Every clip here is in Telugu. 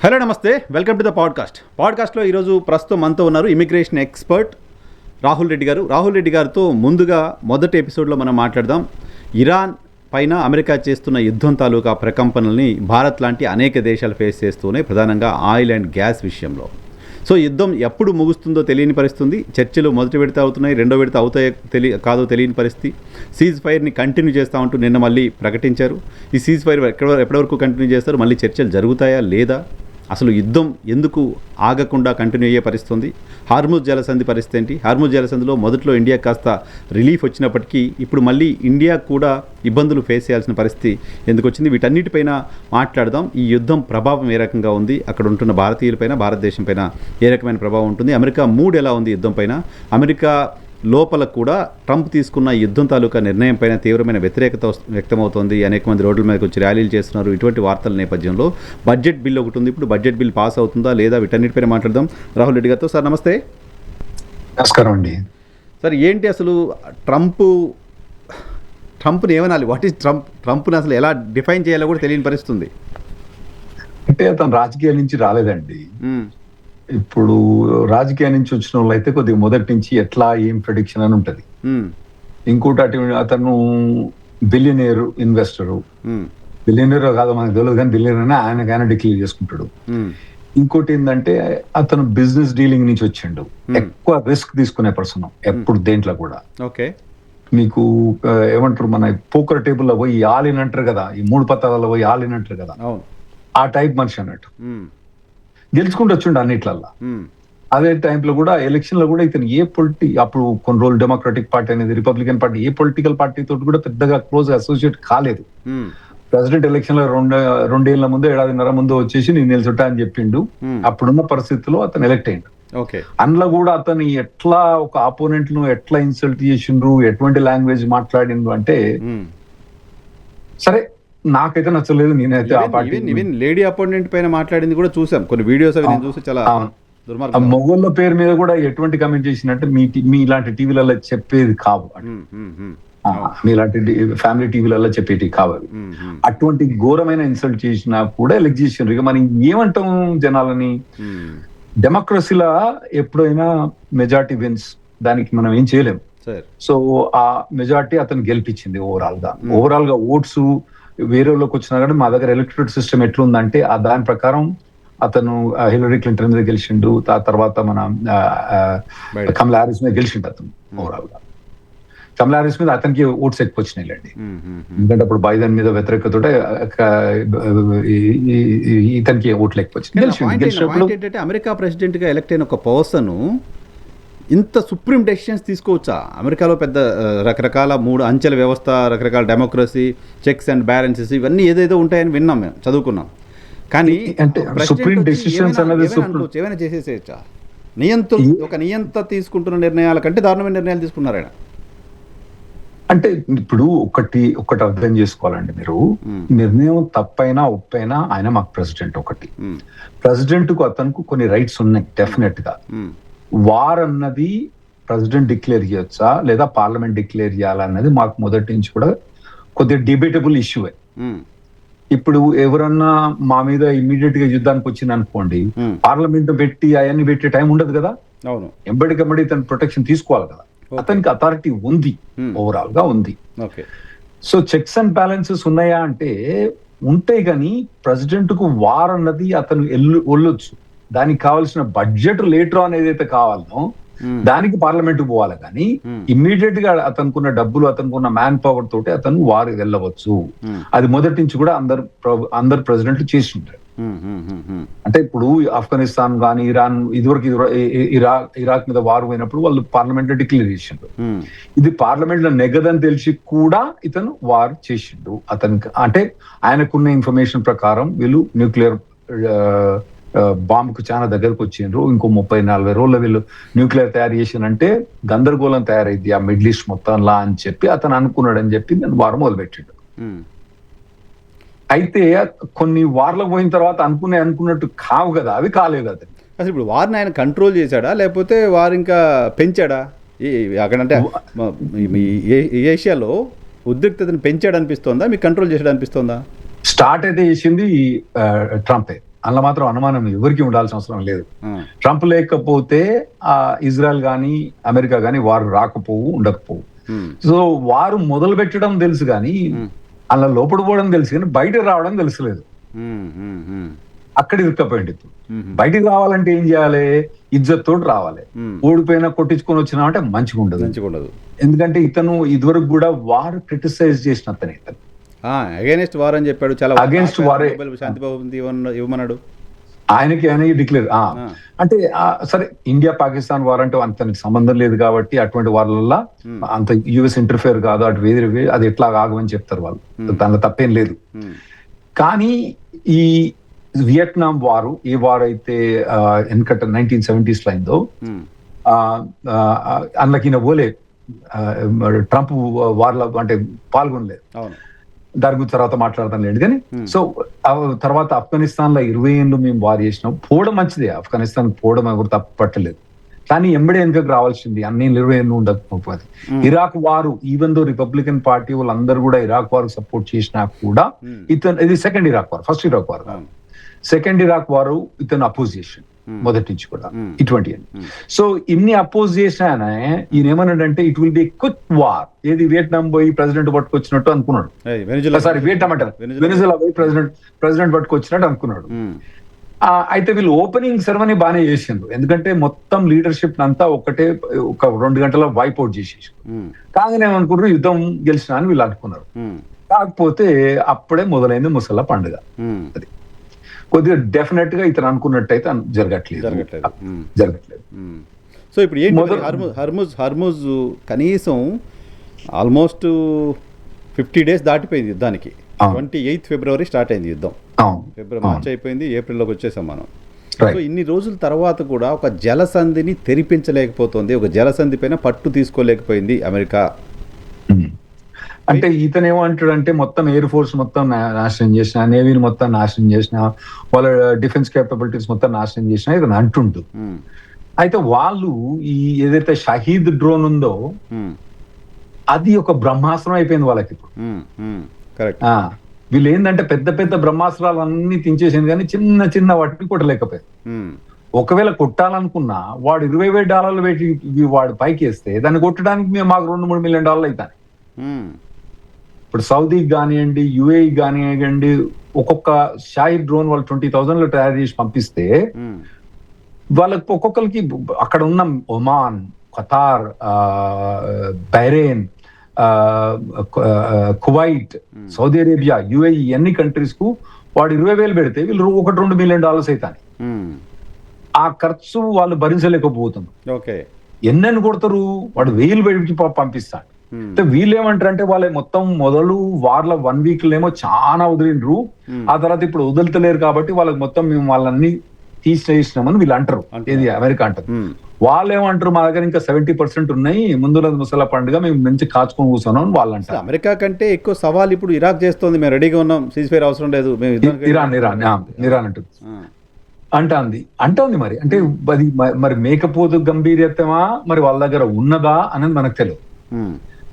హలో నమస్తే, వెల్కమ్ టు ద పాడ్కాస్ట్లో ఈరోజు ప్రస్తుతం మనతో ఉన్నారు ఇమిగ్రేషన్ ఎక్స్పర్ట్ రాహుల్ రెడ్డి గారితో ముందుగా మొదటి ఎపిసోడ్లో మనం మాట్లాడదాం. ఇరాన్ పైన అమెరికా చేస్తున్న యుద్ధం తాలూకా ప్రకంపనల్ని భారత్ లాంటి అనేక దేశాలు ఫేస్ చేస్తూనే, ప్రధానంగా ఆయిల్ అండ్ గ్యాస్ విషయంలో. సో యుద్ధం ఎప్పుడు ముగుస్తుందో తెలియని పరిస్థితి. చర్చలు మొదటి విడత అవుతున్నాయి, రెండో విడత అవుతాయో కాదో తెలియని పరిస్థితి. సీజ్ ఫైర్ని కంటిన్యూ చేస్తూ ఉంటూ నిన్న మళ్ళీ ప్రకటించారు. ఈ సీజ్ ఫైర్ ఎప్పటి వరకు కంటిన్యూ చేస్తారు, మళ్ళీ చర్చలు జరుగుతాయా లేదా, అసలు యుద్ధం ఎందుకు ఆగకుండా కంటిన్యూ అయ్యే పరిస్థితి. హార్ముజ్ జలసంధి పరిస్థితి ఏంటి? హార్ముజ్ జలసంధిలో మొదట్లో ఇండియా కాస్త రిలీఫ్ వచ్చినప్పటికీ ఇప్పుడు మళ్ళీ ఇండియా కూడా ఇబ్బందులు ఫేస్ చేయాల్సిన పరిస్థితి ఎందుకు వచ్చింది? వీటన్నిటిపైన మాట్లాడదాం. ఈ యుద్ధం ప్రభావం ఏ రకంగా ఉంది, అక్కడ ఉంటున్న భారతీయులపైన, భారతదేశం పైన ఏ రకమైన ప్రభావం ఉంటుంది, అమెరికా మూడ్ ఎలా ఉంది యుద్ధం పైన, అమెరికా లోపల కూడా ట్రంప్ తీసుకున్న యుద్ధం తాలూకా నిర్ణయం పైన తీవ్రమైన వ్యతిరేకత వ్యక్తమవుతోంది. అనేక మంది రోడ్ల మీదకి వచ్చి ర్యాలీలు చేస్తున్నారు. ఇటువంటి వార్తల నేపథ్యంలో బడ్జెట్ బిల్ ఒకటి ఉంది. ఇప్పుడు బడ్జెట్ బిల్ పాస్ అవుతుందా లేదా, వీటన్నిటిపైన మాట్లాడదాం రాహుల్ రెడ్డి గారితో. సార్ నమస్తే. నమస్కారం అండి. సార్, ఏంటి అసలు ట్రంప్ని ఏమనాలి? వాట్ ఈజ్ ట్రంప్ని అసలు ఎలా డిఫైన్ చేయాలో కూడా తెలియని పరిస్థితుంది. అంటే అతను రాజకీయాల నుంచి రాలేదండి. ఇప్పుడు రాజకీయాల నుంచి వచ్చిన వాళ్ళు అయితే కొద్దిగా మొదటి నుంచి ఎట్లా ఏం ప్రెడిక్షన్ అని ఉంటది. ఇంకోటి అతను బిలియనేర్ ఇన్వెస్టరు, బిలియనేర్ కాదు మనకు తెలియదు, కానీ బిలియనేర్ ఆయనకైనా డిక్లేర్ చేసుకుంటాడు. ఇంకోటి ఏంటంటే అతను బిజినెస్ డీలింగ్ నుంచి వచ్చిండు. ఎక్కువ రిస్క్ తీసుకునే పర్సన్ ఎప్పుడు దేంట్లో కూడా. ఓకే, మీకు ఏమంటారు, మన పోకర్ టేబుల్ లో పోయి ఆలిన్ అంటారు కదా, ఈ 3 పత్రాలలో పోయి ఆలిన్ అంటారు కదా, ఆ టైప్ మనిషి అన్నట్టు. గెలుచుకుంటూ వచ్చిండు అన్నిట్లల్లా. అదే టైంలో కూడా ఎలక్షన్ లో కూడా ఇతను అప్పుడు కొన్ని రోజులు డెమోక్రటిక్ పార్టీ అనేది, రిపబ్లికన్ పార్టీ, ఏ పొలిటికల్ పార్టీ తోటి కూడా పెద్దగా క్లోజ్ అసోసియేట్ కాలేదు. ప్రెసిడెంట్ ఎలక్షన్ లో 2 ఏళ్ల ముందు, 1.5 ముందు వచ్చేసి నేను నిలుచుంటా అని చెప్పిండు. అప్పుడున్న పరిస్థితుల్లో అతను ఎలక్ట్ అయ్యిండు. అందులో కూడా అతను ఎట్లా ఒక ఆపోనెంట్ ను ఎట్లా ఇన్సల్ట్ చేసిండ్రు, ఎటువంటి లాంగ్వేజ్ మాట్లాడిండ్రు అంటే సరే నాకైతే నచ్చలేదు. నేనైతే ఆ పార్టీ లేడీ అపోనెంట్ పైన మాట్లాడింది కూడా చూసాం, కొన్ని వీడియోస్ అవి నేను చూసి చాలా దుర్మార్గం. మొగోళ్ళ పేరు మీద కూడా ఎటువంటి కమెంట్ చేసినట్టే మీ ఇలాంటి టీవీలలో చెప్పేది కావు, మీలాంటి ఫ్యామిలీ టీవీలలో చెప్పేటి కావాలి. అటువంటి ఘోరమైన ఇన్సల్ట్ చేసినా కూడా ఎలక్ట్ చేసిండ్రు. ఇక మనం ఏమంటాం జనాలని? డెమోక్రసీలో ఎప్పుడైనా మెజారిటీ విన్స్, దానికి మనం ఏం చేయలేం. సో ఆ మెజారిటీ అతను గెలిపించింది. ఓవరాల్ గా ఓట్స్ వేరే వాళ్ళకి వచ్చినా కానీ మా దగ్గర ఎలక్టోరేట్ సిస్టమ్ ఎట్లుందంటే దాని ప్రకారం అతను హిలరీ క్లింటన్ మీద గెలిచిండు. ఆ తర్వాత మన కమలా హ్యారిస్ మీద గెలిచిండు అతను. ఓవరాల్ గా కమలా హ్యారిస్ మీద అతనికి ఓట్స్ ఎక్కువ వచ్చినాయిలేండి. ఎందుకంటే అప్పుడు బైడెన్ మీద వ్యతిరేకత ఇతనికి ఓట్లు ఎక్కువ వచ్చినాయి. అమెరికా ప్రెసిడెంట్ గా ఎలక్ట్ అయిన ఒక పర్సన్ ఇంత సుప్రీం డెసిషన్స్ తీసుకోవచ్చా? అమెరికాలో పెద్ద రకరకాల 3 అంచెల వ్యవస్థ, రకరకాల డెమోక్రసీ, చెక్స్ అండ్ బ్యాలెన్సెస్, ఇవన్నీ ఏదేదో ఉంటాయని విన్నాం, మేము చదువుకున్నాం. కానీ సుప్రీం డెసిషన్స్ ఏమైనా చేసేసేయచ్చా? ఒక నియంత తీసుకుంటున్న నిర్ణయాల కంటే దారుణమైన నిర్ణయాలు తీసుకున్నారు ఆయన. అంటే ఇప్పుడు ఒకటి అర్థం చేసుకోవాలండి మీరు. నిర్ణయం తప్పైనా ఒప్పైనా ఆయన మాకు ప్రెసిడెంట్. ప్రెసిడెంట్ కు అతనికి కొన్ని రైట్స్ ఉన్నాయి డెఫినెట్ గా. వార్ అన్నది ప్రెసిడెంట్ డిక్లేర్ చేయొచ్చా లేదా పార్లమెంట్ డిక్లేర్ చేయాలన్నది మాకు మొదటి నుంచి కూడా కొద్దిగా డిబేటబుల్ ఇష్యూవే. ఇప్పుడు ఎవరన్నా మా మీద ఇమ్మీడియట్ గా యుద్ధానికి వచ్చింది అనుకోండి, పార్లమెంట్ పెట్టి అవన్నీ పెట్టే టైం ఉండదు కదా. ఎంబడికమ్మడి తన ప్రొటెక్షన్ తీసుకోవాలి కదా. అతనికి అథారిటీ ఉంది, ఓవరాల్ గా ఉంది. సో చెక్స్ అండ్ బ్యాలెన్సెస్ ఉన్నాయా అంటే ఉంటాయి, కానీ ప్రెసిడెంట్ కు వార్ అన్నది అతను వెళ్ళొచ్చు. దానికి కావాల్సిన బడ్జెట్ లేటర్ ఆన్ ఏదైతే కావాలనో దానికి పార్లమెంట్ పోవాలి. కానీ ఇమ్మీడియట్ గా అతనుకున్న డబ్బులు, అతనుకున్న మ్యాన్ పవర్ తోటి అతను వారు వెళ్ళవచ్చు. అది మొదటి నుంచి కూడా అందరు ప్రెసిడెంట్లు చేసి ఉంటారు. అంటే ఇప్పుడు ఆఫ్ఘనిస్తాన్ కానీ, ఇరాన్, ఇదివరకు ఇరాక్ మీద వారు పోయినప్పుడు వాళ్ళు పార్లమెంట్ లో డిక్లేర్ చేసిండు. ఇది పార్లమెంట్ లో నెగదని తెలిసి కూడా ఇతను వార్ చేసిండు. అతనికి అంటే ఆయనకున్న ఇన్ఫర్మేషన్ ప్రకారం వీళ్ళు న్యూక్లియర్ బాంబుకు చాలా దగ్గరకు వచ్చిండ్రు. ఇంకో 30-40 రోజుల్లో వీళ్ళు న్యూక్లియర్ తయారు చేసినంటే గందరగోళం తయారైంది ఆ మిడిల్ ఈస్ట్ మొత్తంలా అని చెప్పి అతను అనుకున్నాడు అని చెప్పి నేను వారం మొదలుపెట్టిండు. అయితే కొన్ని వార్లకు పోయిన తర్వాత అనుకున్నట్టు కావు కదా, అవి కాలేదు. అసలు ఇప్పుడు వారిని ఆయన కంట్రోల్ చేశాడా లేకపోతే వారు ఇంకా పెంచాడా? అక్కడంటే ఏషియాలో ఉద్రిక్తతను పెంచాడు అనిపిస్తోందా, మీకు కంట్రోల్ చేసాడు అనిపిస్తోందా? స్టార్ట్ అయితే చేసింది ట్రంపే. అందులో మాత్రం అనుమానం ఎవరికి ఉండాల్సిన అవసరం లేదు. ట్రంప్ లేకపోతే ఇజ్రాయెల్ కానీ అమెరికా కానీ వారు రాకపోవు, ఉండకపోవు. సో వారు మొదలు పెట్టడం తెలుసు కానీ అలా లోపల పోవడం తెలుసు కానీ బయట రావడం తెలుసులేదు. అక్కడ ఇరుక్కపోయింది. ఇప్పుడు బయటికి రావాలంటే ఏం చేయాలి? ఇజ్జత్ తోటి రావాలి. ఓడిపోయినా కొట్టించుకొని వచ్చినామంటే మంచిగా ఉండదు. ఎందుకంటే ఇతను ఇదివరకు కూడా వారు క్రిటిసైజ్ చేసిన అతను ఇతను అగైనెస్ట్ వార్ అని చెప్పాడు. చాలా అగైనెస్ట్ వారే శాంతి భవంతి ఇవ్వమన్నాడు. ఆయనకి డిక్లేర్ అంటే సరే ఇండియా పాకిస్తాన్ వార్ అంటే అంతనికి సంబంధం లేదు కాబట్టి అటువంటి వాళ్ళ అంత యుఎస్ ఇంటర్ఫియర్ కాదు, అటు వేరే అది ఎట్లా ఆగమని చెప్తారు వాళ్ళు, దానిలో తప్పేం లేదు. కానీ ఈ వియట్నాం వారు ఏ వార్ అయితే వెనకట 1970s లో అయిందో అందులోకి పోలే ట్రంప్ వార్లో అంటే పాల్గొనలేదు. దాని గురించి తర్వాత మాట్లాడతాను లేండి. కానీ సో తర్వాత ఆఫ్ఘనిస్తాన్ లో 20 ఏళ్ళు మేము వార్ చేసినాం. పోవడం మంచిదే, ఆఫ్ఘనిస్తాన్ పోవడం ఎవరు తప్పట్టలేదు. కానీ ఎంబడే వెనుకకు రావాల్సింది అన్ని 20 ఏళ్ళు ఉండకపోతే. ఇరాక్ వారు ఈవెన్ దో రిపబ్లికన్ పార్టీ వాళ్ళందరూ కూడా ఇరాక్ వారు సపోర్ట్ చేసినా కూడా ఇతను ఇది second Iraq war, first Iraq war కాదు. సెకండ్ ఇరాక్ వారు ఇతను అపోజ్ చేసాడు మొదటి నుంచి కూడా ఇటువంటి. సో ఇన్ని అపోజ్ చేసినా ఈయన ఏమన్నాడంటే it will be quick war. ఏది వియట్నాం పోయి ప్రెసిడెంట్ పట్టుకొచ్చినట్టు అనుకున్నాడు. సారీ వియట్నాం అంటారు, వెనిజులా పోయి ప్రెసిడెంట్ పట్టుకొచ్చినట్టు అనుకున్నాడు. అయితే వీళ్ళు ఓపెనింగ్ సెరమనీ బాగానే చేసిండ్రు, ఎందుకంటే మొత్తం లీడర్షిప్ అంతా ఒక 2 గంటల వైప్ అవుట్ చేసేసి కాగానే ఏమనుకున్నారు యుద్ధం గెలిచిన అని వీళ్ళు అనుకున్నారు. కాకపోతే అప్పుడే మొదలైంది ముసళ్ళ పండుగ. అది కొద్దిగా డెఫినెట్ గా ఇతను అనుకున్నట్టయితే జరగట్లేదు. సో ఇప్పుడు ఏంటి హర్ముజ్ కనీసం ఆల్మోస్ట్ 50 days దాటిపోయింది యుద్ధానికి. 28th February స్టార్ట్ అయింది యుద్ధం. మార్చి అయిపోయింది, ఏప్రిల్లోకి వచ్చేసాం మనం. సో ఇన్ని రోజుల తర్వాత కూడా ఒక జలసంధిని తెరిపించలేకపోతుంది, ఒక జలసంధి పైన పట్టు తీసుకోలేకపోయింది అమెరికా. అంటే ఇతను ఏమంటాడంటే మొత్తం ఎయిర్ ఫోర్స్ మొత్తం నాశనం చేసిన, నేవీని మొత్తం నాశనం చేసిన, వాళ్ళ డిఫెన్స్ కేపబిలిటీస్ మొత్తం నాశనం చేసిన ఇతను అంటుండు. అయితే వాళ్ళు ఈ ఏదైతే షహీద్ డ్రోన్ ఉందో అది ఒక బ్రహ్మాస్త్రం అయిపోయింది వాళ్ళకి ఇప్పుడు. వీళ్ళు ఏంటంటే పెద్ద పెద్ద బ్రహ్మాస్త్రాలు అన్ని తించేసింది కానీ చిన్న చిన్న వాటిని కొట్టలేకపోయారు. ఒకవేళ కొట్టాలనుకున్నా వాడు $20,000 పెట్టి వాడు పైకి వేస్తే దాన్ని కొట్టడానికి మాకు $2-3 million అవుతాయి. ఇప్పుడు సౌదీకి కానివ్వండి, యుఏఈ కానివ్వండి, ఒక్కొక్క షాహిద్ డ్రోన్ వాళ్ళు 20,000 తయారు చేసి పంపిస్తే వాళ్ళకి ఒక్కొక్కరికి అక్కడ ఉన్న Oman, Qatar, Bahrain, Kuwait, Saudi Arabia, UAE ఎన్ని కంట్రీస్ కు వాడు 20,000 పెడితే వీళ్ళు $1-2 million అవుతాయి. ఆ ఖర్చు వాళ్ళు భరించలేకపోతున్నారు. ఎన్నెన్ని కొడతారు, వాడు 1000 పెట్టి పంపిస్తాడు. వీళ్ళు ఏమంటారు అంటే వాళ్ళ మొత్తం మొదలు వార్ల 1 week చాలా వదిలిండ్రు, ఆ తర్వాత ఇప్పుడు వదులుతలేరు కాబట్టి వాళ్ళకి మొత్తం మేము వాళ్ళని తీసేసినామని వీళ్ళు అంటారు. ఏది అమెరికా అంటారు. వాళ్ళు ఏమంటారు మా దగ్గర ఇంకా 70% ఉన్నాయి, ముందు ముసల పండుగ మేము మంచి కాచుకొని కూర్చున్నాం వాళ్ళు అంటారు. అమెరికా కంటే ఎక్కువ సవాల్ ఇప్పుడు ఇరాక్ చేస్తుంది, మేము రెడీగా ఉన్నాం, సీజ్ ఫైర్ అవసరం లేదు. ఇరాన్ అంటుంది మరి. అంటే అది మరి మేకపోతు గంభీర్యతమా మరి వాళ్ళ దగ్గర ఉన్నదా అనేది మనకు తెలియదు.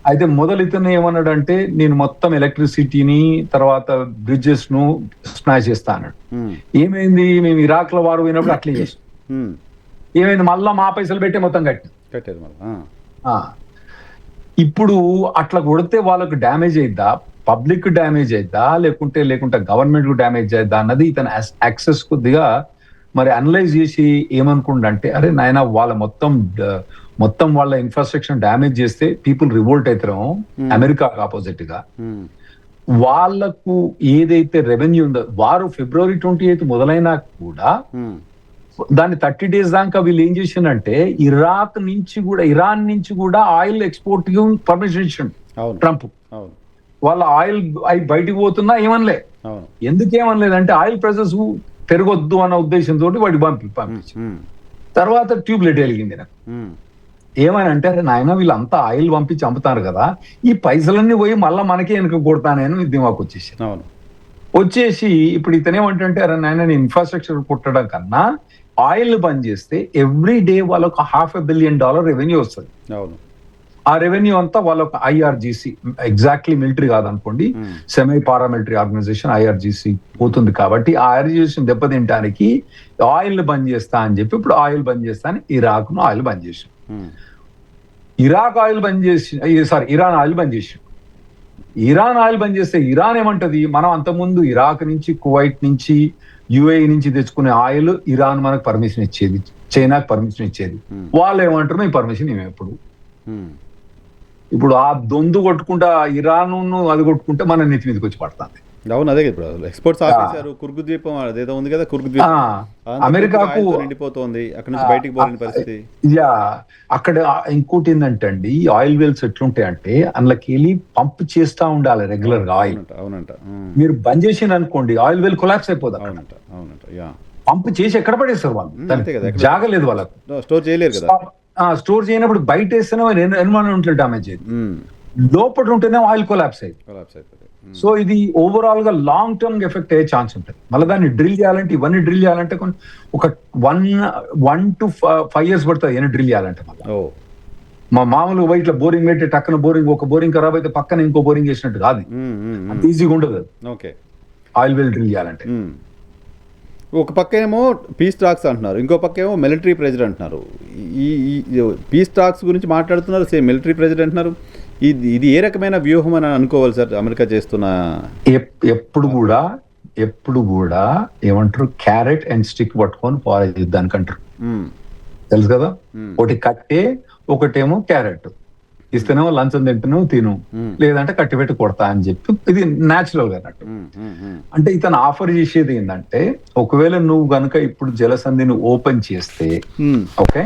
అయితే మొదలు ఇతను ఏమన్నాడంటే నేను మొత్తం ఎలక్ట్రిసిటీని తర్వాత బ్రిడ్జెస్ ను స్మాష్ చేస్తా అన్నాడు. ఏమైంది, మేము ఇరాక్ లో వారు పోయినప్పుడు అట్లే చేసాం. ఏమైంది, మళ్ళా మా పైసలు పెట్టి మొత్తం కట్టారు. ఇప్పుడు అట్లా కొడితే వాళ్ళకు డ్యామేజ్ అయిద్దా, పబ్లిక్ డ్యామేజ్ అయిద్దా, లేకుంటే గవర్నమెంట్ కు డ్యామేజ్ అయిద్దా అన్నది ఇతను యాక్సెస్ కొద్దిగా మరి అనలైజ్ చేసి ఏమనుకుంటే అరే నాయన వాళ్ళ మొత్తం వాళ్ళ ఇన్ఫ్రాస్ట్రక్చర్ డ్యామేజ్ చేస్తే పీపుల్ రివోల్ట్ అవుతారో అమెరికాకు ఆపోజిట్ గా వాళ్లకు ఏదైతే రెవెన్యూ ఉందో వారు February 28 మొదలైనా కూడా దాన్ని 30 days దాకా వీళ్ళు ఏం చేసిందంటే ఇరాన్ నుంచి కూడా ఆయిల్ ఎక్స్పోర్ట్ కి పర్మిషన్ ఇచ్చిండు ట్రంప్. వాళ్ళ ఆయిల్ బయటికి పోతున్నా ఏమనలే. ఎందుకేమనలేదంటే ఆయిల్ ప్రైసెస్ పెరగొద్దు అన్న ఉద్దేశంతో వాడి పంపించి తర్వాత ట్యూబ్లెట్ వెలిగింది నాకు. ఏమని అంటే అరే నాయన వీళ్ళంతా ఆయిల్ పంపించి అమ్ముతారు కదా, ఈ పైసలన్నీ పోయి మళ్ళీ మనకే వెనక కొడతానని దిమాకు వచ్చేసి ఇప్పుడు ఇతనేమంటే అరే నాయన నేను ఇన్ఫ్రాస్ట్రక్చర్ కుట్టడం కన్నా ఆయిల్ బంద్ చేస్తే ఎవ్రీ డే వాళ్ళకు $500 million రెవెన్యూ వస్తుంది. ఆ రెవెన్యూ అంతా వాళ్ళ ఐఆర్జీసీ, ఎగ్జాక్ట్లీ మిలిటరీ కాదనుకోండి, సెమీ పారామిలిటరీ ఆర్గనైజేషన్ ఐఆర్జీసీ పోతుంది. కాబట్టి ఆ ఐఆర్జీసీ దెబ్బతింటానికి ఆయిల్ బంద్ చేస్తా అని చెప్పి ఇప్పుడు ఆయిల్ బంద్ చేస్తా అని ఇరాక్ ను ఆయిల్ బంద్ చేసి, ఇరాక్ ఆయిల్ బంద్ చేసి, ఇరాన్ ఆయిల్ బంద్ చేసి, ఇరాన్ ఆయిల్ బంద్ చేస్తే ఇరాన్ ఏమంటది, మనం అంతకుముందు ఇరాక్ నుంచి, కువైట్ నుంచి, యుఏఈ నుంచి తెచ్చుకునే ఆయిల్ ఇరాన్ మనకు పర్మిషన్ ఇచ్చేది, చైనాకు పర్మిషన్ ఇచ్చేది. వాళ్ళు ఏమంటారు, ఈ పర్మిషన్ మేము ఇప్పుడు ఆ దొందు కొట్టుకుంటా ఇరాన్ అది కొట్టుకుంటే మన నెత్తి మీదకి వచ్చి పడుతుంది. అవును, అదే ఇప్పుడు ఎక్స్పోర్ట్స్ ఆపేశారు. కుర్గు ద్వీపం అదేదో ఉంది కదా, కుర్గు ద్వీపం అమెరికాకు నిండిపోతుంది, అక్కడ నుంచి బయటికి పోలేని పరిస్థితి. అక్కడ ఇంకోటి ఏంటంటే అండి, ఆయిల్ వెల్స్ ఎట్లుంటాయి అంటే అందులోకి వెళ్ళి పంప్ చేస్తా ఉండాలి రెగ్యులర్ గా ఆయిల్. అవునంట. మీరు బంద్ చేసిన అనుకోండి ఆయిల్ వెల్ కొలాప్స్ అయిపోతుంది. అవునంట. పంప్ చేసి ఎక్కడ పడేస్తారు వాళ్ళు, జాగలేదు వాళ్ళకు, స్టోర్ చేయలేరు కదా. స్టోర్ చేయనప్పుడు బయట వేస్తేనే ఎన్విరాన్మెంట్ డ్యామేజ్ అయ్యింది, లోపల ఉంటేనే ఆయిల్ కొలాప్స్ అయ్యింది. సో ఇది ఓవరాల్ గా లాంగ్ టర్మ్ ఎఫెక్ట్ అయ్యే ఛాన్స్ ఉంటుంది. మళ్ళీ దాన్ని డ్రిల్ చేయాలంటే, ఇవన్నీ డ్రిల్ చేయాలంటే ఒక 1 to 5 years పడుతుంది ఇవన్నీ డ్రిల్ చేయాలంటే. మళ్ళీ మా మామూలుగా ఇట్లా బోరింగ్ పెట్టి టక్కన ఒక బోరింగ్ ఖరాబ్ అయితే పక్కన ఇంకో బోరింగ్ వేసినట్టు కాదు, అంత ఈజీగా ఉండదు ఆయిల్ వెల్ డ్రిల్ చేయాలంటే. ఒక పక్క ఏమో పీస్ టాక్స్ అంటున్నారు, ఇంకో పక్క ఏమో మిలిటరీ ప్రెజర్ అంటున్నారు. ఈ పీస్ టాక్స్ గురించి మాట్లాడుతున్నారు, సేమ్ మిలిటరీ ప్రెజర్ అంటున్నారు. ఇది ఏ రకమైన వ్యూహం అని అనుకోవాలి సార్ అమెరికా చేస్తున్న? ఎప్పుడు కూడా ఏమంటారు, క్యారెట్ అండ్ స్టిక్ పట్టుకొని పోవాలి యుద్ధానికి అంటారు, తెలుసు కదా. ఒకటి కట్టే, ఒకటేమో క్యారెట్. ఇస్తేనేమో లంచం తింటేనేమో తిను, లేదంటే కట్టి పెట్టి కొడతా అని చెప్పి, ఇది న్యాచురల్ గా అన్నట్టు. అంటే ఇతను ఆఫర్ చేసేది ఏంటంటే, ఒకవేళ నువ్వు గనుక ఇప్పుడు జలసంధిని ఓపెన్ చేస్తే, ఓకే,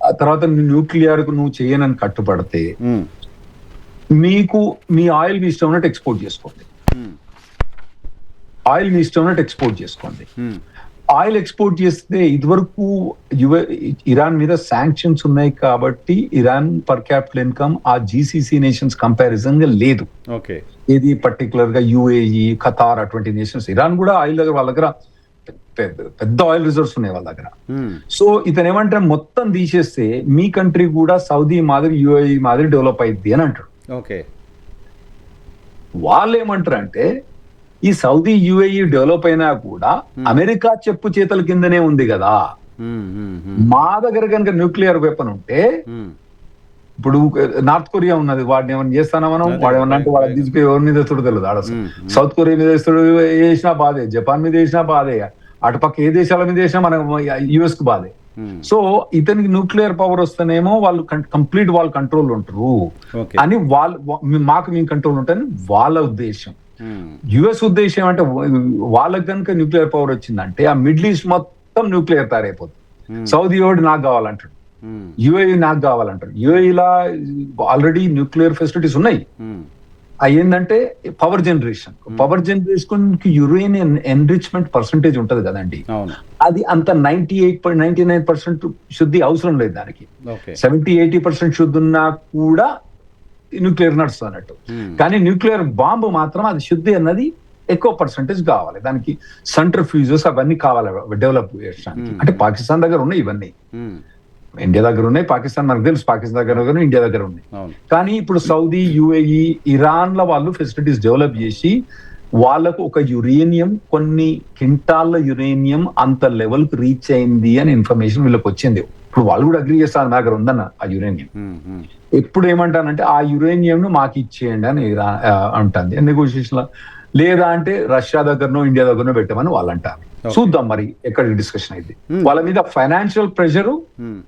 ఆ తర్వాత న్యూక్లియర్ కు నువ్వు చేయనని కట్టుబడితే, మీకు మీ ఆయిల్ మీ ఇష్టం ఉన్నట్టు ఎక్స్పోర్ట్ చేసుకోండి, ఆయిల్ ఎక్స్పోర్ట్ చేస్తే, ఇదివరకు ఇరాన్ మీద శాంక్షన్స్ ఉన్నాయి కాబట్టి ఇరాన్ పర్ క్యాపిటల్ ఇన్కమ్ ఆ జీసీసీ నేషన్స్ కంపారిజన్ గా లేదు. ఇది పర్టికులర్ గా యుఏఈ, ఖతార్ అటువంటి నేషన్స్, ఇరాన్ కూడా ఆయిల్ దగ్గర వాళ్ళ దగ్గర పెద్ద ఆయిల్ రిజర్వ్స్ ఉన్నాయి వాళ్ళ దగ్గర. సో ఇతను ఏమంటే మొత్తం తీసేస్తే మీ కంట్రీ కూడా సౌదీ మాదిరి, యుఏఈ మాదిరి డెవలప్ అయింది అని అంటారు. వాళ్ళు ఏమంటారు అంటే, ఈ సౌదీ యుఏఈ డెవలప్ అయినా కూడా అమెరికా చెప్పు చేతల కిందనే ఉంది కదా, మా దగ్గర కనుక న్యూక్లియర్ వెపన్ ఉంటే, ఇప్పుడు నార్త్ కొరియా ఉన్నది, వాడిని ఏమైనా చేస్తానా మనం, వాడు ఏమన్నా అంటే వాడు తీసుకుని ఎవరి మీద వేస్తాడో తెలియదు. ఆడ సౌత్ కొరియా మీద వేసినా బాధే, జపాన్ మీద వేసినా బాధే, అటుపక్క ఏ దేశాల మీద వేసినా మన యుఎస్ కు బాధే. సో ఇతనికి న్యూక్లియర్ పవర్ వస్తేనేమో వాళ్ళు కంప్లీట్ వాళ్ళ కంట్రోల్ ఉంటారు అని, మాకు మేము కంట్రోల్ ఉంటాయని వాళ్ళ ఉద్దేశం. యుఎస్ ఉద్దేశం అంటే, వాళ్ళకి కనుక న్యూక్లియర్ పవర్ వచ్చిందంటే ఆ మిడిల్ ఈస్ట్ మొత్తం న్యూక్లియర్ తయారైపోతుంది. సౌదీ వాడు నాకు కావాలంటాడు, యుఏఈ నాకు కావాలంటారు. యుఏఈలా ఆల్రెడీ న్యూక్లియర్ ఫెసిలిటీస్ ఉన్నాయి. అవి ఏంటంటే పవర్ జనరేషన్ కి యురేనియం ఎన్రిచ్మెంట్ పర్సంటేజ్ ఉంటది కదండి, అది అంత 98-99% శుద్ధి అవసరం లేదు దానికి. 70-80% శుద్ధి ఉన్నా కూడా న్యూక్లియర్ నడుస్తుంది అన్నట్టు. కానీ న్యూక్లియర్ బాంబు మాత్రం అది శుద్ధి అన్నది ఎక్కువ పర్సంటేజ్ కావాలి, దానికి సెంట్రిఫ్యూజెస్ అవన్నీ కావాలి డెవలప్ చేయడానికి. అంటే పాకిస్తాన్ దగ్గర ఉన్నాయి ఇవన్నీ, ఇండియా దగ్గర ఉన్నాయి, పాకిస్తాన్ మనకు తెలుసు, పాకిస్తాన్ దగ్గర ఇండియా దగ్గర ఉన్నాయి. కానీ ఇప్పుడు సౌదీ, యుఏఈ, ఇరాన్ లో వాళ్ళు ఫెసిలిటీస్ డెవలప్ చేసి వాళ్ళకు ఒక యురేనియం, కొన్ని క్వింటాల్ల యురేనియం అంత లెవెల్ కు రీచ్ అయింది అని ఇన్ఫర్మేషన్ వీళ్ళకి వచ్చింది. ఇప్పుడు వాళ్ళు కూడా అగ్రీ చేస్తారు, నా దగ్గర ఉందన్న ఆ యురేనియం. ఎప్పుడు ఏమంటానంటే ఆ యురేనియం ను మాకు ఇచ్చేయండి అని అంటుంది నెగోషియేషన్ లో, లేదా అంటే రష్యా దగ్గరనో ఇండియా దగ్గరనో పెట్టమని వాళ్ళు అంటారు. చూద్దాం మరి ఎక్కడ డిస్కషన్ అయింది. వాళ్ళ మీద ఫైనాన్షియల్ ప్రెషర్,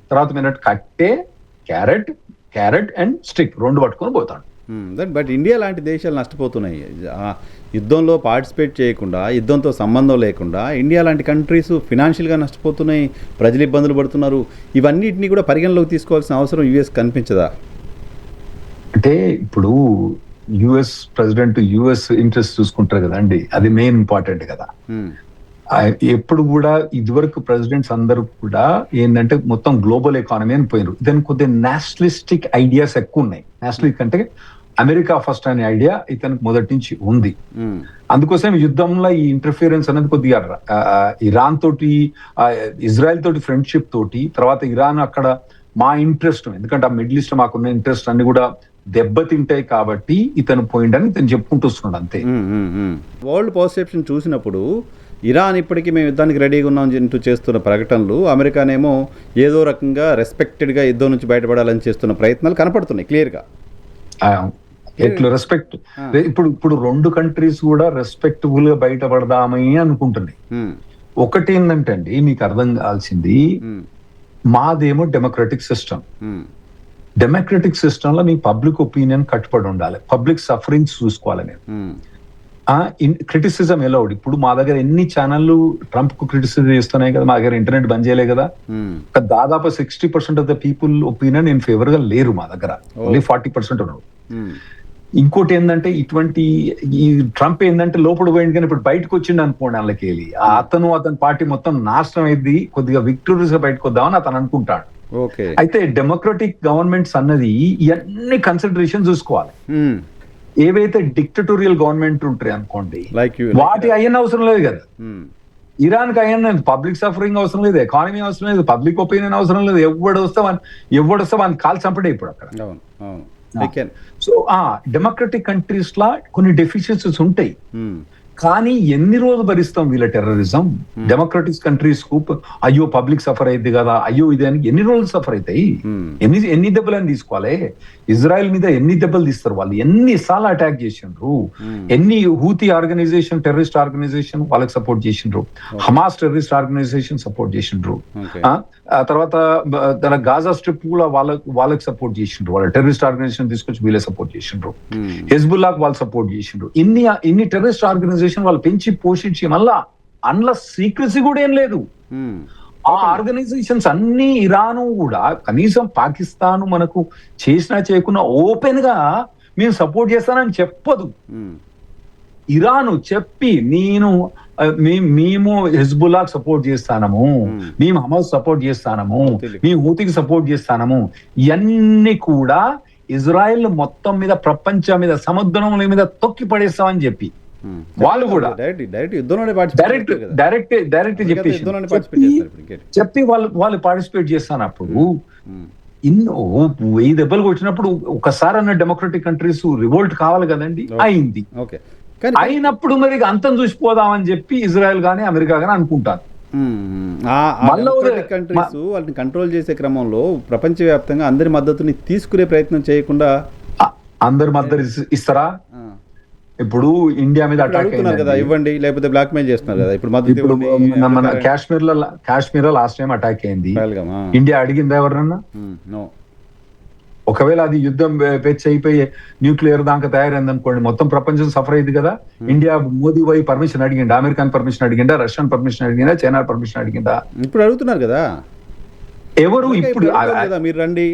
తర్వాత మీద కట్టే, క్యారెట్ అండ్ స్టిక్ రెండు పట్టుకొని పోతాడు. బట్ ఇండియా లాంటి దేశాలు నష్టపోతున్నాయి యుద్ధంలో పార్టిసిపేట్ చేయకుండా, యుద్ధంతో సంబంధం లేకుండా. ఇండియా లాంటి కంట్రీస్ ఫినాన్షియల్గా నష్టపోతున్నాయి, ప్రజలు ఇబ్బందులు పడుతున్నారు. ఇవన్నిటిని కూడా పరిగణలోకి తీసుకోవాల్సిన అవసరం యుఎస్ కనిపించదా? అంటే ఇప్పుడు యుఎస్ ప్రెసిడెంట్ యుఎస్ ఇంట్రెస్ట్ చూసుకుంటారు కదండి, అది మెయిన్ ఇంపార్టెంట్ కదా. ఎప్పుడు కూడా ఇదివరకు ప్రెసిడెంట్స్ అందరూ కూడా ఏంటంటే మొత్తం గ్లోబల్ ఎకానమీ అని పోయినారు. దాని కొద్దిగా నేషనలిస్టిక్ ఐడియాస్ ఎక్కువ ఉన్నాయి. నేషనలిస్ట్ అంటే అమెరికా ఫస్ట్ అనే ఐడియా ఇతనికి మొదటి నుంచి ఉంది. అందుకోసం యుద్ధంలో ఈ ఇంటర్ఫియరెన్స్ అనేది కొద్దిగా ఇరాన్ తోటి, ఇజ్రాయెల్ తోటి ఫ్రెండ్షిప్ తోటి, తర్వాత ఇరాన్ అక్కడ మా ఇంట్రెస్ట్, ఎందుకంటే ఆ మిడిల్ ఈస్ట్ మాకున్న ఇంట్రెస్ట్ అన్ని కూడా దెబ్బతింటాయి కాబట్టి ఇతను పోయిండని ఇతను చెప్పుకుంటూ వస్తున్నాడు అంతే. వరల్డ్ పర్సెప్షన్ చూసినప్పుడు ఇరాన్ ఇప్పటికీ మేము యుద్ధానికి రెడీగా ఉన్నాం అంటూ చేస్తున్న ప్రకటనలు, అమెరికానేమో ఏదో రకంగా రెస్పెక్టెడ్గా యుద్ధం నుంచి బయటపడాలని చేస్తున్న ప్రయత్నాలు కనపడుతున్నాయి క్లియర్గా. ఎట్లా రెస్పెక్ట్ ఇప్పుడు రెండు కంట్రీస్ కూడా రెస్పెక్టబుల్ గా బయటపడదామని అనుకుంటున్నాయి. ఒకటి ఏంటంటే అండి, మీకు అర్థం కావాల్సింది, మాదేమో డెమోక్రటిక్ సిస్టమ్. డెమోక్రటిక్ సిస్టమ్ లో మీ పబ్లిక్ ఒపీనియన్ కట్టుబడి ఉండాలి, పబ్లిక్ సఫరింగ్స్ చూసుకోవాలి. నేను క్రిటిసిజం ఎలౌడ్. ఇప్పుడు మా దగ్గర ఎన్ని ఛానళ్లు ట్రంప్ కు క్రిటిసిజం చేస్తున్నాయి కదా, మా దగ్గర ఇంటర్నెట్ బంద్ చేయలే కదా. దాదాపు 60% of the people opinion in favour గా లేరు మా దగ్గర, ఓన్లీ 40% ఉన్నారు. ఇంకోటి ఏంటంటే, ఇటువంటి ఈ ట్రంప్ ఏంటంటే లోపల పోయింది కానీ ఇప్పుడు బయటకు వచ్చిండు అనుకోండి, అందులోకి వెళ్ళి అతని పార్టీ మొత్తం నాశనం అయింది, కొద్దిగా విక్టోరియస్ గా బయటకు వద్దామని అతను అనుకుంటాడు. అయితే డెమోక్రటిక్ గవర్నమెంట్స్ అన్నది ఇవన్నీ కన్సిడరేషన్ చూసుకోవాలి. ఏవైతే డిక్టటోరియల్ గవర్నమెంట్ ఉంటాయి అనుకోండి, వాటి అయ్యన్న అవసరం లేదు కదా. ఇరాన్ కి అయ్యన్న పబ్లిక్ సఫరింగ్ అవసరం లేదు, ఎకానమీ అవసరం లేదు, పబ్లిక్ ఒపీనియన్ అవసరం లేదు. ఎవడొస్తే వాడిని కాల్ చంపడే ఇప్పుడు అక్కడ. సో డెమోక్రటిక్ కంట్రీస్ లా కొన్ని డెఫిషియన్సీస్ ఉంటాయి, కానీ ఎన్ని రోజులు భరిస్తాం వీళ్ళ టెర్రరిజం? డెమోక్రటిక్ కంట్రీస్ కు అయ్యో పబ్లిక్ సఫర్ అయింది కదా, అయ్యో ఇది అని ఎన్ని రోజులు సఫర్ అవుతాయి? ఎన్ని దెబ్బలు అని తీసుకోవాలి? ఇజ్రాయెల్ మీద ఎన్ని దెబ్బలు తీస్తారు వాళ్ళు? ఎన్నిసార్లు అటాక్ చేసిండ్రు? ఎన్ని హూతీ ఆర్గనైజేషన్, టెర్రరిస్ట్ ఆర్గనైజేషన్ వాళ్ళకి సపోర్ట్ చేసిండ్రు, హమాస్ టెర్రరిస్ట్ ఆర్గనైజేషన్ సపోర్ట్ చేసిండ్రు. ఆ తర్వాత తన గాజా స్ట్రిప్ కూడా వాళ్ళకి సపోర్ట్ చేసిండ్రు, వాళ్ళ టెర్రరిస్ట్ ఆర్గనైజేషన్ తీసుకొచ్చి వీళ్ళే సపోర్ట్ చేసిండ్రు. హెజ్బుల్లాకి వాళ్ళు సపోర్ట్ చేసిండ్రు. ఇన్ని టెర్రరిస్ట్ ఆర్గనైజేషన్ వాళ్ళు పెంచి పోషించి మళ్ళా అందులో సీక్రెసీ కూడా ఏం లేదు. ఆ ఆర్గనైజేషన్స్ అన్ని ఇరాను కూడా కనీసం పాకిస్తాన్ మనకు చేసినా చేయకున్నా ఓపెన్ గా మేము సపోర్ట్ చేస్తానని చెప్పదు. ఇరాను చెప్పి మేము హెజ్బుల్లాకి సపోర్ట్ చేస్తానము, మేము హమాస్ సపోర్ట్ చేస్తానము, మేము హూతీకి సపోర్ట్ చేస్తానము, ఇవన్నీ కూడా ఇజ్రాయెల్ మొత్తం మీద, ప్రపంచం మీద, సముద్రం మీద తొక్కి పడేస్తామని చెప్పి వాళ్ళు కూడా డైరెక్ట్ చెప్పి వాళ్ళు పార్టిసిపేట్ చేస్తానప్పుడు ఇన్నో 1000 దెబ్బలు కొట్టినప్పుడు ఒకసారి అన్న డెమోక్రటిక్ కంట్రీస్ రివోల్ట్ కావాలి కదండి. అయింది. అయినప్పుడు మరి అంతం చూసిపోదామని చెప్పి ఇజ్రాయెల్ గానీ అమెరికా గానీ అనుకుంటారు. కంట్రీస్ వాళ్ళని కంట్రోల్ చేసే క్రమంలో ప్రపంచవ్యాప్తంగా అందరి మద్దతుని తీసుకునే ప్రయత్నం చేయకుండా అందరి మద్దతు ఇస్తారా? ఇప్పుడు ఇండియా మీద అటాక్ కదా, ఇవ్వండి లేకపోతే బ్లాక్ మెయిల్ చేస్తున్నారు కదా. ఇప్పుడు మన కాశ్మీర్ లో లాస్ట్ టైం అటాక్ అయింది, ఇండియా అడిగిందా ఎవరన్నా? ఒకవేళ అది యుద్ధం పెచ్చి అయిపోయి న్యూక్లియర్ దాకా తయారైంది అనుకోండి, మొత్తం ప్రపంచం సఫర్ అయింది కదా. ఇండియా మోదీ పోయి పర్మిషన్ అడిగిందా? అమెరికన్ పర్మిషన్ అడిగిందా? రష్యన్ పర్మిషన్ అడిగిందా? చైనా పర్మిషన్ అడిగిందా? ఇప్పుడు అడుగుతున్నారు కదా ఎవరు? ఇప్పుడు మీరు రండి,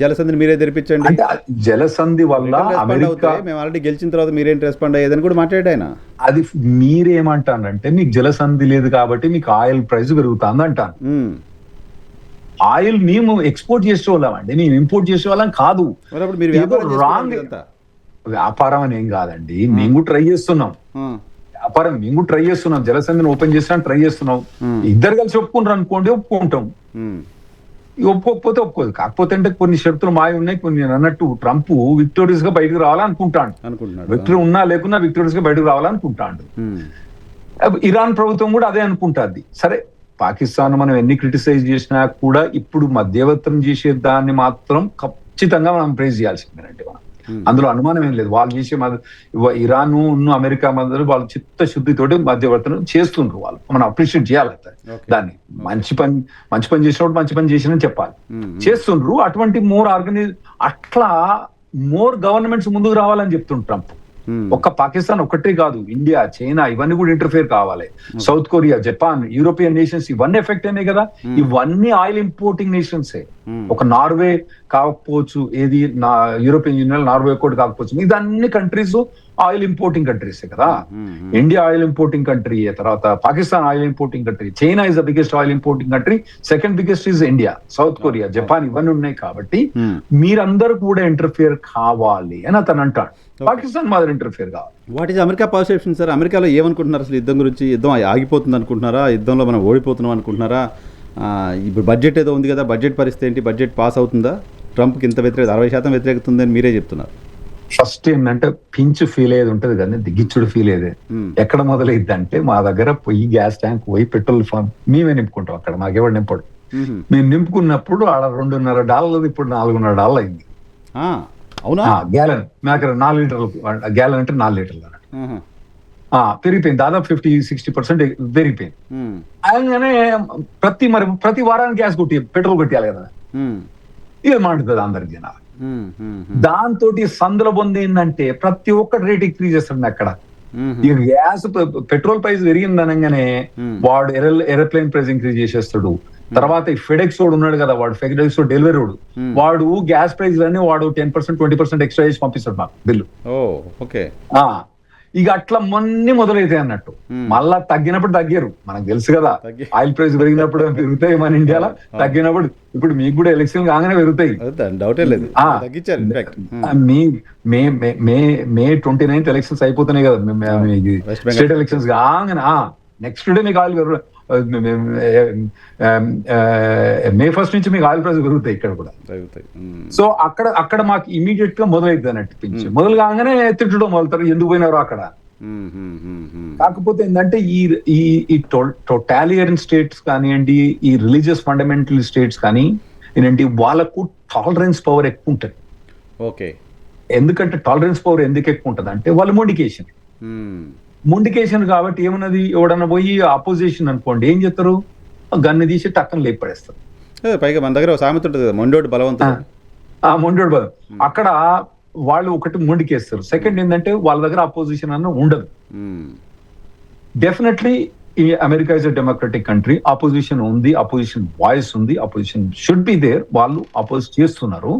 జలసంధిని మీరే తెరిపించండి. అంటే జలసంధి వల్ల అమెరికా మేము ఆల్రెడీ గెలిచిన తర్వాత మీరేంటి రెస్పాండ్ అయ్యేదని కూడా మాట్లాడాయన. అది మీరేమంటానంటే, మీకు జలసంధి లేదు కాబట్టి మీకు ఆయిల్ ప్రైస్ పెరుగుతుంది అంటాను. ఆయిల్ మేము ఎక్స్పోర్ట్ చేసే వాళ్ళం అండి, మేము ఇంపోర్ట్ చేసే వాళ్ళం కాదు. రాంగ్ వ్యాపారం అని ఏం కాదండి, మేము ట్రై చేస్తున్నాం. వ్యాపారం మేము ట్రై చేస్తున్నాం, జలసంధిని ఓపెన్ చేస్తాను ట్రై చేస్తున్నాం. ఇద్దరు కలిసి ఒప్పుకుంటారు అనుకోండి, ఒప్పుకుంటాం. ఒప్పుకోకపోతే ఒప్పుకోదు. కాకపోతే అంటే కొన్ని షరతులు మాయ ఉన్నాయి. కొన్ని అన్నట్టు ట్రంప్ విక్టోరియస్ గా బయటకు రావాలనుకుంటాడు. విక్టరీ ఉన్నా లేకున్నా విక్టోరియస్ గా బయటకు రావాలనుకుంటాడు. ఇరాన్ ప్రభుత్వం కూడా అదే అనుకుంటుంది. సరే, పాకిస్తాన్ మనం ఎన్ని క్రిటిసైజ్ చేసినా కూడా ఇప్పుడు మధ్యవర్తం చేసే దాన్ని మాత్రం ఖచ్చితంగా మనం ప్రైజ్ చేయాల్సిందేనండి. అందులో అనుమానం ఏం లేదు. వాళ్ళు చేసే ఇరాన్ అమెరికా మధ్య వాళ్ళు చిత్తశుద్ధితోటి మధ్యవర్తనం చేస్తుండ్రు. వాళ్ళు మనం అప్రిషియేట్ చేయాలి దాన్ని. మంచి పని చేసినప్పుడు మంచి పని చేసినని చెప్పాలి. చేస్తుండ్రు. అటువంటి అట్లా మోర్ గవర్నమెంట్స్ ముందుకు రావాలని చెప్తుండ్రు ట్రంప్. ఒక్క పాకిస్తాన్ ఒక్కటే కాదు, ఇండియా, చైనా ఇవన్నీ కూడా ఇంటర్ఫేర్ కావాలి. South Korea, Japan, European nations ఇవన్నీ ఎఫెక్ట్ అయినాయి కదా. ఇవన్నీ ఆయిల్ ఇంపోర్టింగ్ నేషన్సే. ఒక నార్వే కాకపోవచ్చు, ఏది యూరోపియన్ యూనియన్ నార్వే కూడా కాకపోవచ్చు, ఇదన్నీ కంట్రీస్ ఆయిల్ ఇంపోర్టింగ్ కంట్రీసే కదా. ఇండియా ఆయిల్ ఇంపోర్టింగ్ కంట్రీ, తర్వాత Pakistan oil importing country, China is the biggest oil importing country, second biggest is India, south Korea, Japan ఇవన్నీ ఉన్నాయి. కాబట్టి మీరందరూ కూడా ఇంటర్ఫియర్ కావాలి అని అతను అంటాడు. పాకిస్తాన్ మాత్రం ఇంటర్ఫియర్ కావాలి. What is America perception sir? అమెరికాలో ఏమనుకుంటున్నారు అసలు? యుద్ధం గురించి, యుద్ధం ఆగిపోతుంది అనుకుంటున్నారా? యుద్ధంలో మనం ఓడిపోతున్నాం అనుకుంటున్నారా? ఇప్పుడు బడ్జెట్ ఏదో ఉంది కదా, బడ్జెట్ పరిస్థితి ఏంటి? బడ్జెట్ పాస్ అవుతుందా? ట్రంప్కి ఇంత వ్యతిరేకత 60% వ్యతిరేకత ఉందని మీరే చెప్తున్నారు. ఫస్ట్ ఏంటంటే పించ్ ఫీల్ అయ్యేది ఉంటది కదా, దిగిచ్చుడు ఫీల్ అయ్యేది ఎక్కడ మొదలైద్ది అంటే, మా దగ్గర పోయి గ్యాస్ ట్యాంక్ పోయి పెట్రోల్ మేమే నింపుకుంటాం అక్కడ, మాకెవడు నింపడు. మేము నింపుకున్నప్పుడు ఆడ $2.5 ఇప్పుడు $4.5 అయింది. అవునా? గ్యాలన్ మాకు 4 లీటర్లు, గ్యాలన్ అంటే 4 లీటర్లు అన్నట్టు పెరిగిపోయింది. దాదాపు 50-60% పెరిగిపోయింది. అలానే ప్రతి వారానికి గ్యాస్ కొట్టి పెట్రోల్ కొట్టాలి కదా, ఇక మాండుతుంది అందరికి జనాలు. దాంతో సందుల బొంది ఏంటంటే ప్రతి ఒక్కటి రేట్ ఇంక్రీజ్ చేస్తాడు అక్కడ. ఇక గ్యాస్ పెట్రోల్ ప్రైస్ పెరిగింది అనగానే వాడు ఏరోప్లేన్ ప్రైస్ ఇంక్రీజ్ చేసేస్తాడు. తర్వాత ఈ ఫెడెక్స్ వాడు ఉన్నాడు కదా, వాడు ఫెడెక్స్ డెలివరీ వాడు గ్యాస్ ప్రైస్ లన్నీ వాడు 10% 20% ఎక్స్ట్రా చేసి పంపిస్తాడు మాకు బిల్లు. ఇక అట్లా మొదలైతాయి అన్నట్టు. మళ్ళా తగ్గినప్పుడు తగ్గారు, మనకు తెలుసు కదా, ఆయిల్ ప్రైస్ పెరిగినప్పుడు పెరుగుతాయి మన ఇండియాలో, తగ్గినప్పుడు ఇప్పుడు మీకు కూడా ఎలక్షన్ కాగానే పెరుగుతాయి. మే 29th ఎలక్షన్స్ అయిపోతున్నాయి కదా, స్టేట్ ఎలక్షన్స్ కాగానే నెక్స్ట్ డే మీకు ఆయిల్ May 1st నుంచి మీకు ఆయిల్ ప్రైస్ పెరుగుతాయి ఇక్కడ కూడా. సో అక్కడ మాకు ఇమీడియట్ గా మొదలైద్ది అన్నట్టు పింఛ. మొదలు కాగానే తిట్టడం మొదలుతారు, ఎందుకు పోయినారు అక్కడ. కాకపోతే ఏంటంటే ఈ టోటాలియన్ స్టేట్స్ కానివ్వండి, ఈ రిలీజియస్ ఫండమెంటల్ స్టేట్స్ కానీ ఏంటంటే వాళ్ళకు టాలరెన్స్ పవర్ ఎక్కువ ఉంటుంది. ఓకే. ఎందుకంటే టాలరెన్స్ పవర్ ఎందుకు ఎక్కువ ఉంటుంది అంటే వాళ్ళు మొండికేషన్ కాబట్టి ఏమన్నది, ఎవడన్నా పోయి అపోజిషన్ అనుకోండి ఏం చేస్తారు, గన్ను తీసి టక్కన లేపడేస్తారు. పైగా మన దగ్గర సామెత ఉంటుంది కదా, మొండోడు బలవంతుడు. మొండోడు బలం. అక్కడ వాళ్ళు ఒకటి మొండికేస్తారు. సెకండ్ ఏంటంటే వాళ్ళ దగ్గర అపోజిషన్ అన్న ఉండదు. డెఫినెట్లీ ఈ America is a democratic country, opposition ఉంది, అపోజిషన్ వాయిస్ ఉంది, అపోజిషన్ షుడ్ బి దేర్, వాళ్ళు అపోజ్ చేస్తున్నారు.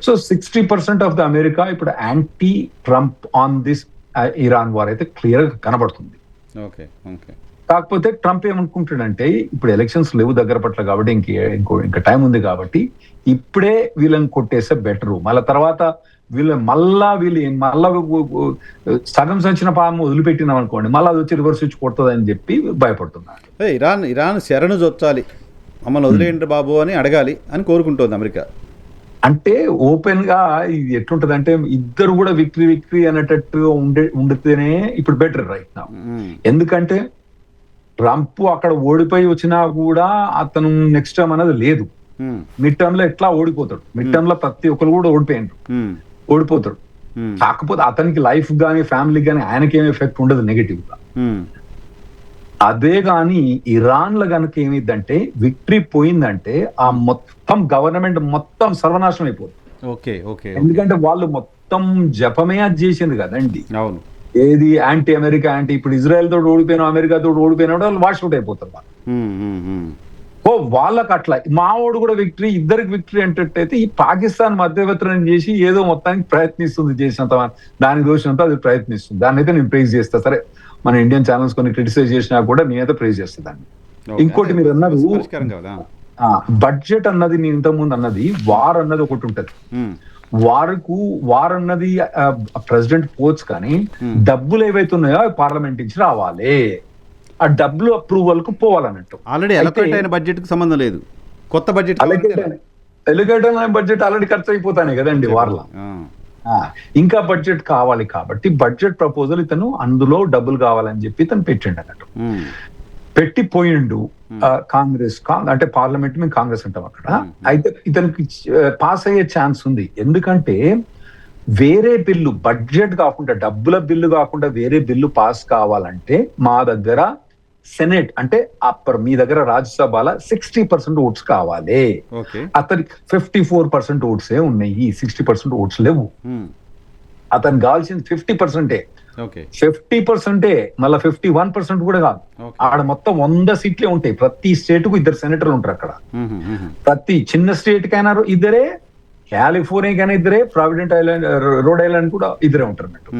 సో 60% ఆఫ్ ద అమెరికా ఇప్పుడు anti Trump on this Iran war అయితే క్లియర్ గా కనబడుతుంది. కాకపోతే ట్రంప్ ఏమనుకుంటాడంటే, ఇప్పుడు ఎలక్షన్స్ లేవు దగ్గర పట్ల కాబట్టి ఇంకా టైం ఉంది కాబట్టి ఇప్పుడే వీళ్ళని కొట్టేస్తే బెటరు. మళ్ళీ తర్వాత మళ్ళా సగం సంచిన పాము వదిలిపెట్టినాం అనుకోండి, మళ్ళీ అది వచ్చి రివర్స్ వచ్చి కొడుతుంది అని చెప్పి భయపడుతున్నారు. ఇరాన్ శరణు జొచ్చాలి, మమ్మల్ని వదిలేయండి బాబు అని అడగాలి అని కోరుకుంటోంది అమెరికా. అంటే ఓపెన్ గా ఇది ఎట్లుంటది అంటే, ఇద్దరు కూడా విక్టరీ అనేటట్టు ఉండితేనే ఇప్పుడు బెటర్ రైట్ నా. ఎందుకంటే ట్రంప్ అక్కడ ఓడిపోయి వచ్చినా కూడా అతను నెక్స్ట్ టర్మ్ అనేది లేదు. మిడ్ టర్మ్ లో ఎట్లా ఓడిపోతాడు, మిడ్ టర్మ్ లో ప్రతి ఒక్కరు కూడా ఓడిపోతాడు. కాకపోతే అతనికి లైఫ్ గానీ ఫ్యామిలీ గానీ ఆయనకేం ఎఫెక్ట్ ఉండదు నెగటివ్ గా. అదే గాని ఇరాన్ లో గనక ఏమిద్దంటే, విక్టరీ పోయిందంటే ఆ మొత్తం గవర్నమెంట్ మొత్తం సర్వనాశనం అయిపోతుంది. ఎందుకంటే వాళ్ళు మొత్తం జపమే అది చేసింది కదండి. అవును. ఏది యాంటీ అమెరికా, ఇప్పుడు ఇజ్రాయెల్ తోటి ఓడిపోయినా అమెరికా తోటి ఓడిపోయినా వాళ్ళు వాష్అవుట్ అయిపోతారు వాళ్ళు. వాళ్ళకి అట్లా మావోడు కూడా విక్టరీ, ఇద్దరికి విక్టరీ అంటట్టయితే ఈ పాకిస్తాన్ మధ్యవర్తనం చేసి ఏదో మొత్తానికి ప్రయత్నిస్తుంది, చేసినంత దానికి దోషినంత అది ప్రయత్నిస్తుంది. దాన్ని అయితే నేను ప్రైజ్ చేస్తా. సరే, మన ఇండియన్ ఛానల్స్ కొన్ని క్రిటిసైజ్ చేసినా కూడా నేనైతే ప్రైజ్ చేస్తాను. ఇంకోటి మీరు అన్నారు బడ్జెట్ అన్నది, నేను ఇంతకుముందు అన్నది వార్ అన్నది ఒకటి ఉంటది. వార్ అన్నది ప్రెసిడెంట్ పోవచ్చు, కానీ డబ్బులు ఏవైతే ఉన్నాయో పార్లమెంట్ నుంచి రావాలి, ఆ డబ్బులు అప్రూవల్ కు పోవాలన్నట్టు. ఆల్రెడీ అలొకేట్ అయిన బడ్జెట్ కు సంబంధం లేదు, కొత్త బడ్జెట్ బడ్జెట్ ఆల్రెడీ ఖర్చు అయిపోతానే కదండి వార్లో. ఇంకా బడ్జెట్ కావాలి కాబట్టి బడ్జెట్ ప్రపోజల్ ఇతను అందులో డబ్బులు కావాలని చెప్పి ఇతను పెట్టిండు అన్నట్టు. పెట్టిపోయిండు కాంగ్రెస్, అంటే పార్లమెంట్ మేము కాంగ్రెస్ అంటాం అక్కడ. అయితే ఇతనికి పాస్ అయ్యే ఛాన్స్ ఉంది. ఎందుకంటే వేరే బిల్లు, బడ్జెట్ కాకుండా డబ్బుల బిల్లు కాకుండా వేరే బిల్లు పాస్ కావాలంటే మా దగ్గర సెనెట్ అంటే మీ దగ్గర రాజ్యసభలో 60% ఓట్స్ కావాలి. అతనికి 54% ఓట్సే ఉన్నాయి, 60% ఓట్స్ లేవు. అతనికి కావాల్సింది 50%. 50% మళ్ళీ 51% కూడా కాదు. ఆడ మొత్తం 100 సీట్లే ఉంటాయి. ప్రతి స్టేట్ కు 2 సెనేటర్లు ఉంటారు అక్కడ. ప్రతి చిన్న స్టేట్ కైనా ఇద్దరే, కాలిఫోర్నియాకైనా ఇద్దరే, ప్రావిడెంట్ ఐలాండ్, రోడ్ ఐలాండ్ కూడా ఇద్దరే ఉంటారు అన్నట్టు.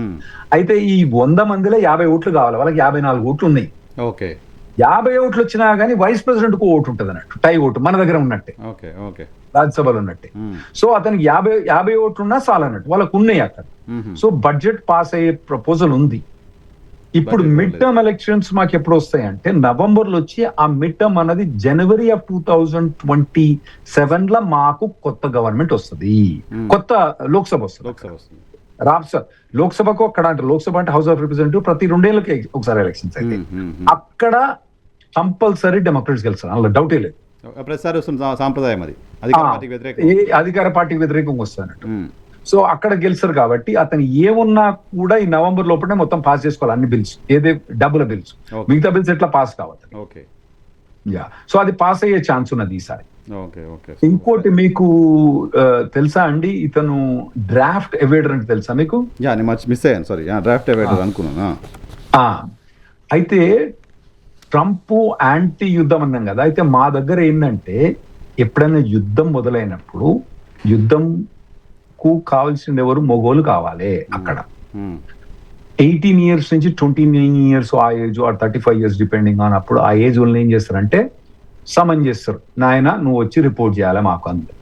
అయితే ఈ 100 మందిలో 50 ఓట్లు కావాలి, వాళ్ళకి 54 ఓట్లు ఉన్నాయి. 50 ఓట్లు వచ్చినా గానీ వైస్ ప్రెసిడెంట్ కు ఓటు ఉంటుంది అన్నట్టు, టై ఓటు మన దగ్గర ఉన్నట్టే, రాజ్యసభలో ఉన్నట్టే. సో అతనికి 50 ఓట్లు ఉన్నా చాలన్నట్టు, వాళ్ళకు ఉన్నాయి అక్కడ. సో బడ్జెట్ పాస్ అయ్యే ప్రపోజల్ ఉంది. ఇప్పుడు మిడ్ టర్మ్ ఎలక్షన్స్ మాకు ఎప్పుడు వస్తాయి అంటే నవంబర్ లో వచ్చి ఆ మిడ్ టర్మ్ అన్నది జనవరి ఆఫ్ 2027 లో మాకు కొత్త గవర్నమెంట్ వస్తుంది, కొత్త లోక్సభ వస్తుంది. లోక్సభకు అక్కడ అంటే లోక్సభ అంటే హౌస్ ఆఫ్ రిప్రజెంటేటివ్ ప్రతి 2 ఏళ్ళకి ఒకసారి ఎలక్షన్స్ అయితే అక్కడ కంపల్సరీ డెమోక్రాట్స్ గెలుస్తారు, అందులో డౌటే లేదు. సాంప్రదాయం అది అధికార పార్టీకి వ్యతిరేకంగా వస్తానంట. సో అక్కడ గెలిచారు కాబట్టి అతను ఏమున్నా కూడా ఈ నవంబర్ లోపలనే మొత్తం పాస్ చేసుకోవాలి అన్ని బిల్స్, ఏదే డబ్బుల బిల్స్, మిగతా బిల్స్ ఎట్లా పాస్ కావాలి. యా, సో అది పాస్ అయ్యే ఛాన్స్ ఉన్నది ఈసారి. ఇంకోటి మీకు తెలుసా అండి, ఇతను డ్రాఫ్ట్ ఎవేడర్ అంటే తెలుసా మీకు? మిస్ అయ్యాను, సారీ, డ్రాఫ్ట్ ఎవేడర్ అనుకున్నాను. అయితే ట్రంప్ యాంటీ యుద్ధం అన్నాం కదా, అయితే మా దగ్గర ఏంటంటే ఎప్పుడైనా యుద్ధం మొదలైనప్పుడు యుద్ధంకు కావాల్సిన ఎవరు మొగోలు కావాలి. అక్కడ 18 years నుంచి 29 years ఆ ఏజ్, 35 years డిపెండింగ్ ఆన్, అప్పుడు ఆ ఏజ్ వాళ్ళని ఏం చేస్తారంటే సమన్ చేస్తారు, నాయన నువ్వు వచ్చి రిపోర్ట్ చేయాలి మాకు. అంతే,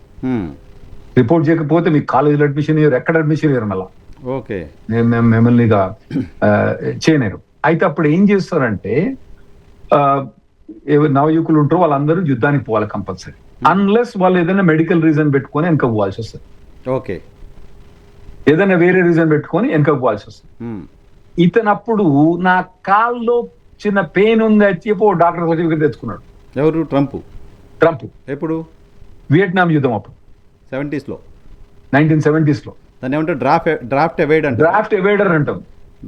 రిపోర్ట్ చేయకపోతే మీకు కాలేజీలో అడ్మిషన్ ఇవ్వరు, ఎక్కడ అడ్మిషన్ ఇవ్వరు, మళ్ళీ మిమ్మల్ని చేయలేరు. అయితే అప్పుడు ఏం చేస్తారంటే నవయువకులు ఉంటారో వాళ్ళందరూ యుద్ధానికి పోవాలి కంపల్సరీ, అన్లెస్ వాళ్ళు ఏదైనా మెడికల్ రీజన్ పెట్టుకొని వెనక పోవాల్సి వస్తుంది. ఏదైనా వేరే రీజన్ పెట్టుకొని వెనక పోవాల్సి వస్తుంది. ఇతనప్పుడు నా కాల్లో చిన్న పెయిన్ ఉంది అని చెప్పి డాక్టర్ సర్టిఫికేట్ తెచ్చుకున్నాడు. ఎవరు? ట్రంప్. ఎప్పుడు? వియట్నాం యుద్ధం అప్పుడు 1970s లో. దాన్ని ఏమంటే డ్రాఫ్ట్ ఎవేడర్ అంటాం.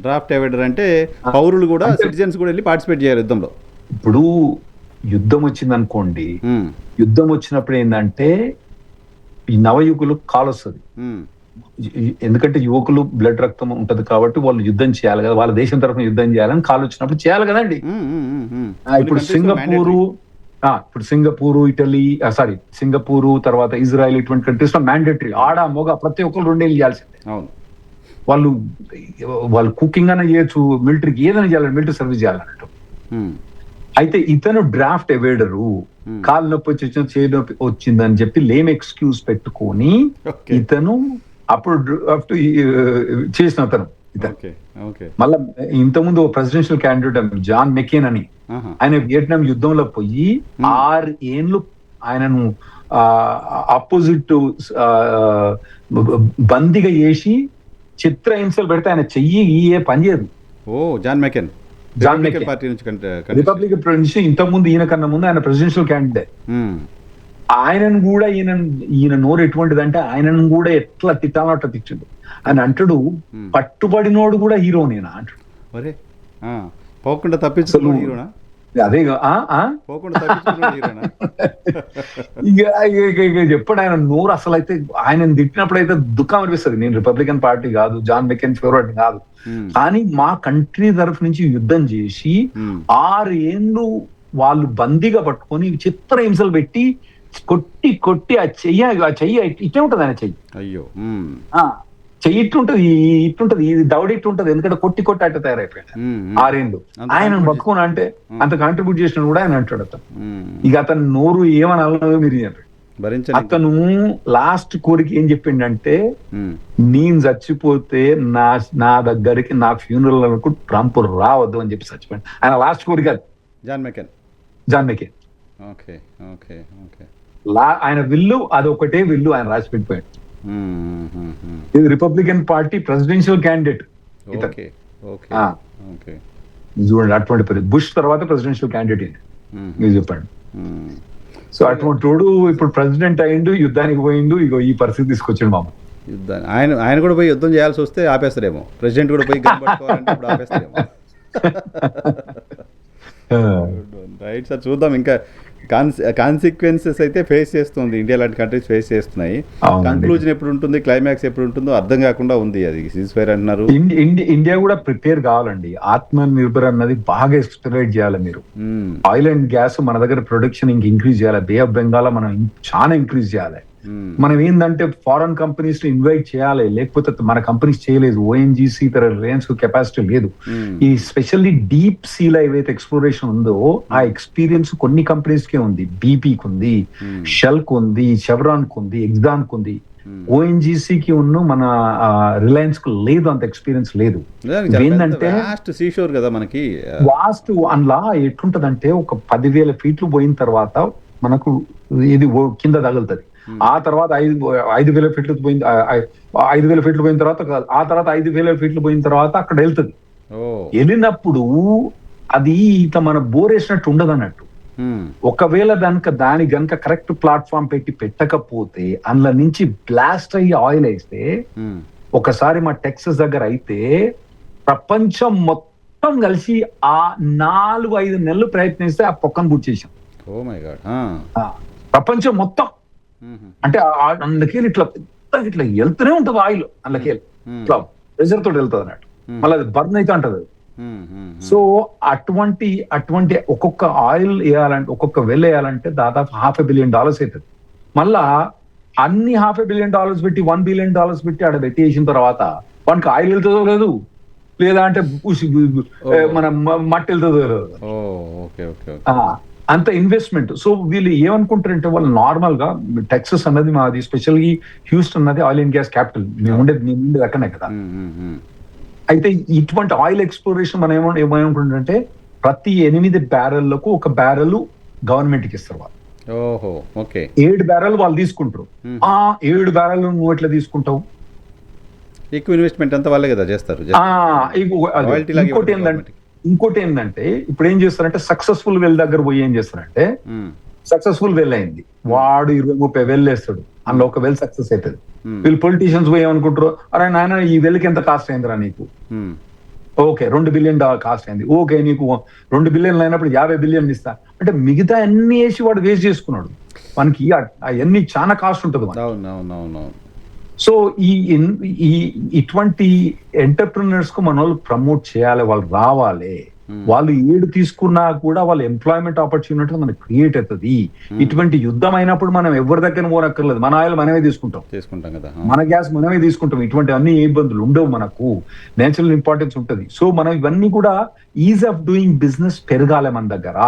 డ్రాఫ్ట్ ఎవేడర్ అంటే పౌరులు కూడా, సిటిజన్స్ కూడా వెళ్ళి పార్టిసిపేట్ చేయాలి యుద్ధంలో. ఇప్పుడు యుద్ధం వచ్చింది అనుకోండి, యుద్ధం వచ్చినప్పుడు ఏంటంటే ఈ నవయువకులు కాల్ వస్తుంది, ఎందుకంటే యువకులు బ్లడ్ రక్తం ఉంటది కాబట్టి వాళ్ళు యుద్ధం చేయాలి కదా, వాళ్ళ దేశం తరఫున యుద్ధం చేయాలని కాల్ వచ్చినప్పుడు చేయాలి కదండి. ఇప్పుడు సింగపూరు, ఇటలీ, సింగపూరు తర్వాత ఇజ్రాయెల్, ఇటువంటి కంట్రీస్ లో మ్యాండేటరీ, ఆడ మొగ ప్రతి ఒక్కరు 2 ఏళ్ళు చేయాల్సిందే. వాళ్ళు కుకింగ్ అనే చేయొచ్చు, మిలిటరీకి ఏదైనా చేయాలి, మిలిటరీ సర్వీస్ చేయాలన్నట్టు. అయితే ఇతను డ్రాఫ్ట్ ఎవేడరు, కాలు నొప్పి వచ్చి చేయి నొప్పి వచ్చిందని చెప్పి లేమ్ ఎక్స్క్యూజ్ పెట్టుకొని ఇతను అప్పుడు డ్రాఫ్ట్ చేసిన అతను. మళ్ళా ఇంతకుముందు ప్రెసిడెన్షియల్ క్యాండిడేట్ జాన్ మెకేన్ అని, ఆయన వియట్నాం యుద్ధంలో పోయి 6 ఏళ్ళు ఆయనను ఆపోజిట్ బందీగా చేసి చిత్రహింసలు పెడితే ఆయన చెయ్యి పని చేయదు. జాన్ మెకేన్ రిపబ్లిక్ నుంచి ఇంతకుముందు ఈయన కన్నా ముందు ఆయన ప్రెసిడెన్షియల్ క్యాండిడేట్. ఆయనను కూడా ఈయన నోరు ఎటువంటిదంటే ఆయనను కూడా ఎట్లా తిట్టాలో అట్లా తిట్టిండు. ఆయన అంటాడు, పట్టుబడినోడు కూడా హీరో నేనా అంటాడు. అదే ఇక చెప్పాడు ఆయన నోరు. అసలు అయితే ఆయన తిట్టినప్పుడు అయితే దుఃఖం అనిపిస్తుంది. నేను రిపబ్లికన్ పార్టీ కాదు, జాన్ మెకేన్ ఫేవరెట్ కాదు, కానీ మా కంట్రీ తరఫు నుంచి యుద్ధం చేసి 6 ఏళ్ళు వాళ్ళు బందీగా పట్టుకొని చిత్ర హింసలు పెట్టి కొట్టి ఆ చెయ్యి ఇట్టే ఉంటది ఆయన చెయ్యి. అయ్యో, చెయ్యి ఇట్లుంటది, ఇది దౌడి ఇట్లుంటది, ఎందుకంటే కొట్టి అట్ట తయారైపోయాడు 6 ఏళ్ళు. ఆయన బతుకుని అంటే అంత కాంట్రిబ్యూట్ చేసిన కూడా ఆయన అంటాడు. అతను ఇక అతను నోరు ఏమని అలా మీరు అతను లాస్ట్ కోరిక ఏం చెప్పిండంటే, నేను చచ్చిపోతే నా దగ్గరికి నా ఫ్యూనరల్ అనుకు ట్రంప్ రావద్దు అని చెప్పి చచ్చిపోయాడు. ఆయన లాస్ట్ కోరిక జాన్ మెకేన్. ఆయన విల్లు అది ఒకటే విల్లు ఆయన రాసి పెట్టిపోయాడు. ఇది రిపబ్లికన్ పార్టీ ప్రెసిడెన్షియల్ క్యాండిడేట్ చూడండి. అటువంటి బుష్ తర్వాత ప్రెసిడెన్షియల్ క్యాండిడేట్ మీరు చెప్పండి. సో అటువంటి వాడు ఇప్పుడు ప్రెసిడెంట్ అయ్యిండు, యుద్ధానికి పోయిండు, ఇగో ఈ పరిస్థితి తీసుకొచ్చాడు మామ. యుద్ధాన్ని ఆయన కూడా పోయి యుద్ధం చేయాల్సి వస్తే ఆపేస్తారేమో, ప్రెసిడెంట్ కూడా పోయి ఆపేస్తారేమో. రైట్ సార్, చూద్దాం. ఇంకా కాన్సిక్వెన్సెస్ అయితే ఫేస్ చేస్తుంది ఇండియా లాంటి కంట్రీస్ ఫేస్ చేస్తున్నాయి. కన్క్లూజన్ ఎప్పుడు ఉంటుంది, క్లైమాక్స్ ఎప్పుడు ఉంటుందో అర్థం కాకుండా ఉంది. అది సీజ్ ఫైర్ అంటున్నారు. ఇండియా కూడా ప్రిపేర్ కావాలండి. ఆత్మ నిర్భర్ అన్నది బాగా ఎక్స్ప్లోరేట్ చేయాలి. మీరు ఆయిల్ అండ్ గ్యాస్ మన దగ్గర ప్రొడక్షన్ ఇంక్రీజ్ చేయాలి. బే ఆఫ్ బెంగాల్ మనం చాలా ఇంక్రీజ్ చేయాలి. మనం ఏంటంటే ఫారెన్ కంపెనీస్ ని ఇన్వైట్ చేయాలి, లేకపోతే మన కంపెనీస్ చేయలేదు. ఓఎన్జీసీ రిలయన్స్ కెపాసిటీ లేదు. ఈ స్పెషల్లీ డీప్ సీలో ఏవైతే ఎక్స్ప్లోరేషన్ ఉందో ఆ ఎక్స్పీరియన్స్ కొన్ని కంపెనీస్ కే ఉంది. బీపీకి ఉంది, షెల్ కు ఉంది, షెవ్రాన్ కు ఉంది, ఎగ్జాన్ కు ఉంది. ఓఎన్జీసీకి ఉన్న మన రిలయన్స్ కు లేదు, అంత ఎక్స్పీరియన్స్ లేదు. ఏంటంటే సీషోర్ కదా మనకి వాస్ట్ అందులో ఎట్లుంటదంటే ఒక 10,000 ఫీట్లు పోయిన తర్వాత మనకు ఇది కింద తగులుతుంది. ఆ తర్వాత 5,000 ఫీట్లు పోయింది, 5,000 ఫీట్లు పోయిన తర్వాత ఆ తర్వాత 5,000 ఫీట్లు పోయిన తర్వాత అక్కడ వెళ్తుంది. వెళ్ళినప్పుడు అది ఇట్లా మన బోర్ వేసినట్టు ఉండదు అన్నట్టు. ఒకవేళ దాని గనక కరెక్ట్ ప్లాట్ఫామ్ పెట్టకపోతే అందులో నుంచి బ్లాస్ట్ అయ్యి ఆయిల్ వేస్తే ఒకసారి మా టెక్సస్ దగ్గర అయితే ప్రపంచం మొత్తం కలిసి ఆ 4-5 నెలలు ప్రయత్నిస్తే ఆ పొక్కను బుట్ చేసాం. ప్రపంచం మొత్తం అంటే అందుకే ఇట్లా ఇట్లా వెళ్తూనే ఉంటది ఆయిల్, అందుకే ఇట్లా ప్రెషర్ తోటి వెళ్తుంది అన్నట్టు, మళ్ళీ అది బర్న్ అయితే ఉంటది. సో అటువంటి ఒక్కొక్క ఆయిల్ వేయాలంటే, ఒక్కొక్క వెల్ వేయాలంటే దాదాపు $500 billion అవుతుంది. మళ్ళా అన్ని $500 billion పెట్టి $1 billion పెట్టి ఆడ పెట్టి వేసిన తర్వాత వానికి ఆయిల్ వెళ్తుందో లేదు, లేదా అంటే మన మట్టి వెళ్తుందో లేదు, అంత ఇన్వెస్ట్మెంట్. సో వీళ్ళు ఏమనుకుంటారంటే వాళ్ళు నార్మల్ గా టెక్సస్ అన్నది మాది, స్పెషల్లీ హ్యూస్టన్ అన్నది ఆయిల్ అండ్ గ్యాస్ క్యాపిటల్, మేము ఉండేది అక్కడనే కదా. అయితే ఇటువంటి ఆయిల్ ఎక్స్ప్లోరేషన్ మనం ఏమనుకుంటుంటే ప్రతి 8 బ్యారెల్లకు 1 బ్యారెల్ గవర్నమెంట్ కి ఇస్తారు వాళ్ళు. 7 బ్యారెల్ వాళ్ళు తీసుకుంటారు. ఆ 7 బ్యారెల్ నువ్వు ఎట్లా తీసుకుంటావు? ఎక్కువ ఇన్వెస్ట్మెంట్ అంతా వాళ్ళే కదా చేస్తారు. ఇంకోటి ఏంటంటే ఇప్పుడు ఏం చేస్తారంటే సక్సెస్ఫుల్ వెల్ దగ్గర పోయి ఏం చేస్తారంటే సక్సెస్ఫుల్ వెల్ అయింది, వాడు 20-30 వెల్ వేస్తాడు, అందులో 1 వెల్ సక్సెస్ అవుతుంది. వీళ్ళు పొలిటీషియన్స్ పోయి ఏమనుకుంటారు, అరే నాయన ఈ వెల్కి ఎంత కాస్ట్ అయిందిరా నీకు, ఓకే $2 billion కాస్ట్ అయింది, ఓకే నీకు $2 billion అయినప్పుడు $50 billion ఇస్తా అంటే మిగతా అన్ని వేసి వాడు వేస్ట్ చేసుకున్నాడు. మనకి అవన్నీ చాలా కాస్ట్ ఉంటుంది. సో ఇటువంటి ఎంటర్ప్రినర్స్ కు మన వాళ్ళు ప్రమోట్ చేయాలి, వాళ్ళు రావాలి. వాళ్ళు ఏడు తీసుకున్నా కూడా వాళ్ళ ఎంప్లాయ్మెంట్ ఆపర్చునిటీ మనకు క్రియేట్ అవుతుంది. ఇటువంటి యుద్ధం అయినప్పుడు మనం ఎవరి దగ్గర పోనక్కర్లేదు, మన ఆయిల్ మనమే తీసుకుంటాం కదా, మన గ్యాస్ మనమే తీసుకుంటాం. ఇటువంటి అన్ని ఇబ్బందులు ఉండవు, మనకు నేచురల్ ఇంపార్టెన్స్ ఉంటుంది. సో మనం ఇవన్నీ కూడా ఈజ్ ఆఫ్ డూయింగ్ బిజినెస్ పెరగాలి మన దగ్గర.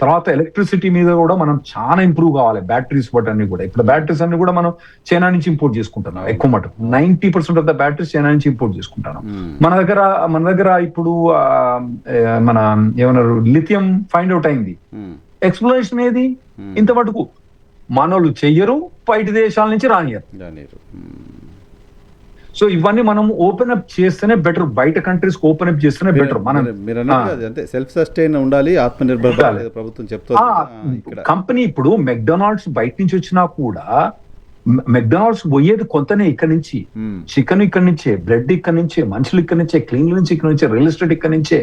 తర్వాత ఎలక్ట్రిసిటీ మీద కూడా మనం చాలా ఇంప్రూవ్ కావాలి. బ్యాటరీస్ అన్ని కూడా, ఇప్పుడు బ్యాటరీస్ అన్ని కూడా మనం చైనా నుంచి ఇంపోర్ట్ చేసుకుంటున్నాం ఎక్కువ మటుకు. 90% ఆఫ్ ద బ్యాటరీస్ చైనా నుంచి ఇంపోర్ట్ చేసుకుంటున్నాం. మన దగ్గర ఇప్పుడు మన ఏమన్నారు లిథియం ఫైండ్ అవుట్ అయింది. ఎక్స్ప్లోరేషన్ ఏది ఇంతవరకు మనోళ్ళు చెయ్యరు, బయట దేశాల నుంచి రానియరు. సో ఇవన్నీ మనం ఓపెన్ అప్ చేస్తేనే బెటర్, బయట కంట్రీస్ ఓపెన్ అప్ చేస్తేనే బెటర్. మనం సెల్ఫ్ సస్టైన్ ఉండాలి, ఆత్మనిర్భర్ ప్రభుత్వం చెప్తుంది. కంపెనీ ఇప్పుడు మెక్డొనాల్డ్స్ బయట నుంచి వచ్చినా కూడా మెక్డొనాల్డ్స్ పోయేది కొంతనే ఇక్కడ నుంచి, చికెన్ ఇక్కడ నుంచే, బ్రెడ్ ఇక్కడ నుంచే, మనుషులు ఇక్కడ నుంచే, క్లీన్ నుంచి ఇక్కడ నుంచే, రియల్ ఎస్టేట్ ఇక్కడ నుంచే,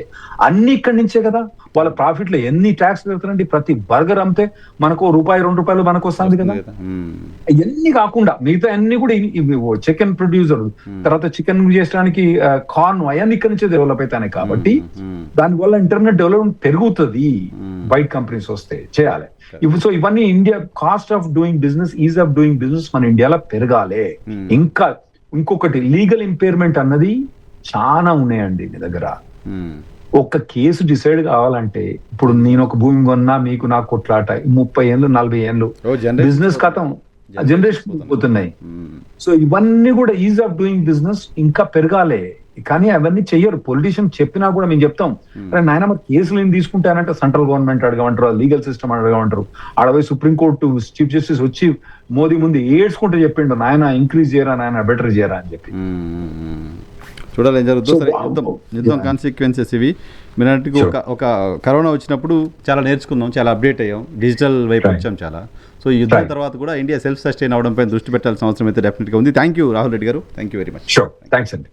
అన్ని ఇక్కడ నుంచే కదా. వాళ్ళ ప్రాఫిట్ లో ఎన్ని ట్యాక్స్ పెడతారండి, ప్రతి బర్గర్ అమ్మితే మనకు ₹1-2 మనకు వస్తుంది కదా. ఇవన్నీ కాకుండా మిగతా అన్ని కూడా చికెన్ ప్రొడ్యూసర్, తర్వాత చికెన్ చేయడానికి కార్న్, అవన్నీ ఇక్కడ నుంచే డెవలప్ అవుతాయి కాబట్టి దానివల్ల ఇంటర్నెట్ డెవలప్మెంట్ పెరుగుతుంది. బయట కంపెనీస్ వస్తే చేయాలి. సో ఇవన్నీ India cost of doing business, is of doing business మన ఇండియాలో పెరగాలి. ఇంకా ఇంకొకటి లీగల్ ఇంపైర్మెంట్ అన్నది చాలా ఉన్నాయండి మీ దగ్గర. ఒక కేసు డిసైడ్ కావాలంటే ఇప్పుడు నేను ఒక భూమి కొన్నా, మీకు నాకు కొట్లాట 30 ఏళ్ళు 40 ఏళ్ళు బిజినెస్ కథం జనరేషన్ పోతున్నాయి. సో ఇవన్నీ కూడా ఈజ్ ఆఫ్ డూయింగ్ బిజినెస్ ఇంకా పెరగాలి. కానీ అవన్నీ చెయ్యరు. పొలిటీషియన్ చెప్పినా కూడా మేము చెప్తాం, నాయన మరి కేసులు ఏం తీసుకుంటానంటే సెంట్రల్ గవర్నమెంట్ అడగమంటారు, లీగల్ సిస్టమ్ అడగమంటారు. ఆడపోయి సుప్రీంకోర్టు చీఫ్ జస్టిస్ వచ్చి మోదీ ముందు ఏడ్చుకుంటే చెప్పిండు, నాయన ఇంక్రీజ్ చేయరా, నాయన బెటర్ చేయరా అని చెప్పి. చూడాలి ఏం జరుగుతుందో. సరే, యుద్ధం కాన్సిక్వెన్సెస్ ఇవి. మీరంటే ఒక కరోనా వచ్చినప్పుడు చాలా నేర్చుకున్నాం, చాలా అప్డేట్ అయ్యాం, డిజిటల్ వైపు వచ్చాం చాలా. సో ఈ యుద్ధం తర్వాత కూడా ఇండియా సెల్ఫ్ సస్టైన్ అవడంపై దృష్టి పెట్టాల్సిన అవసరం అయితే డెఫినెట్గా ఉంది. థ్యాంక్ యూ రాహుల్ రెడ్డి గారు, thank you very much. Thanks అండి.